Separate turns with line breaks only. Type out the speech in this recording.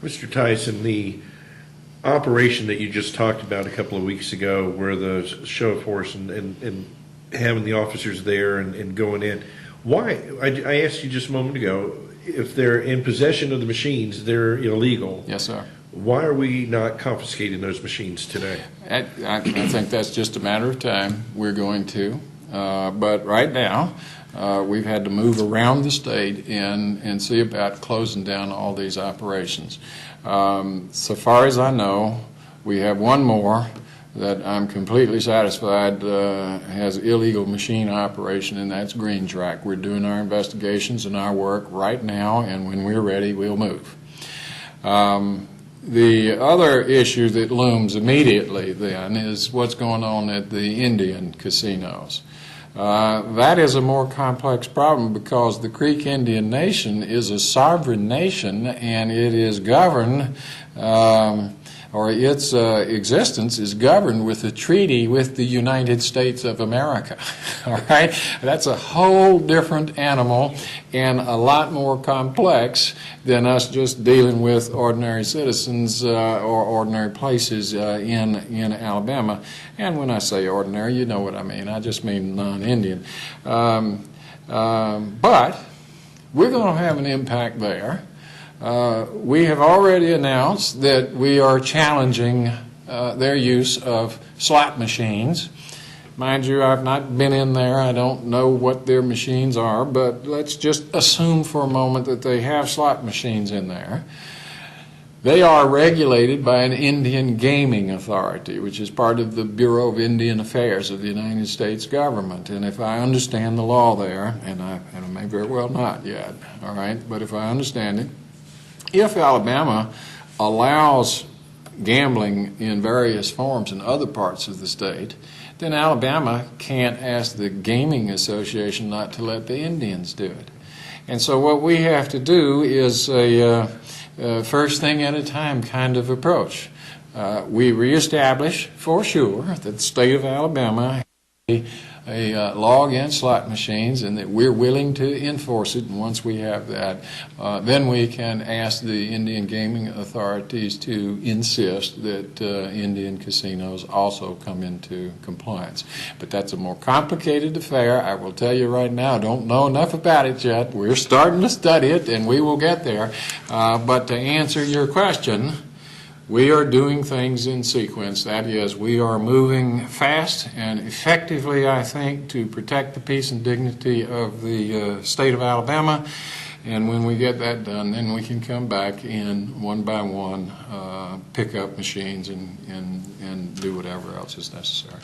Mr. Tyson, the operation that you just talked about a couple of weeks ago, where the show of force and having the officers there and going in, why? I asked you just a moment ago, if they're in possession of the machines, they're illegal.
Yes, sir.
Why are we not confiscating those machines today?
I think that's just a matter of time. We're going to. But right now, we've had to move around the state and see about closing down all these operations. So far as I know, we have one more that I'm completely satisfied has illegal machine operation, and that's Green Track. We're doing our investigations and our work right now, and when we're ready, we'll move. The other issue that looms immediately then is what's going on at the Indian casinos. That is a more complex problem because the Creek Indian Nation is a sovereign nation, and it is governed, or its existence is governed with a treaty with the United States of America. All right? That's a whole different animal and a lot more complex than us just dealing with ordinary citizens or ordinary places in Alabama. And when I say ordinary, you know what I mean. I just mean non-Indian. But we're going to have an impact there. We have already announced that we are challenging their use of slot machines. Mind you, I've not been in there. I don't know what their machines are, but let's just assume for a moment that they have slot machines in there. They are regulated by an Indian Gaming Authority, which is part of the Bureau of Indian Affairs of the United States government. And if I understand the law there, and I may very well not yet, all right, but if I understand it, if Alabama allows gambling in various forms in other parts of the state, then Alabama can't ask the Gaming Association not to let the Indians do it. And so what we have to do is a first thing at a time kind of approach. We reestablish for sure that the state of Alabama has a law against slot machines and that we're willing to enforce it. And once we have that, then we can ask the Indian gaming authorities to insist that Indian casinos also come into compliance. But that's a more complicated affair. I will tell you right now, I don't know enough about it yet. We're starting to study it, and we will get there. But to answer your question, we are doing things in sequence. That is, we are moving fast and effectively, I think, to protect the peace and dignity of the state of Alabama. And when we get that done, then we can come back and one by one pick up machines and do whatever else is necessary.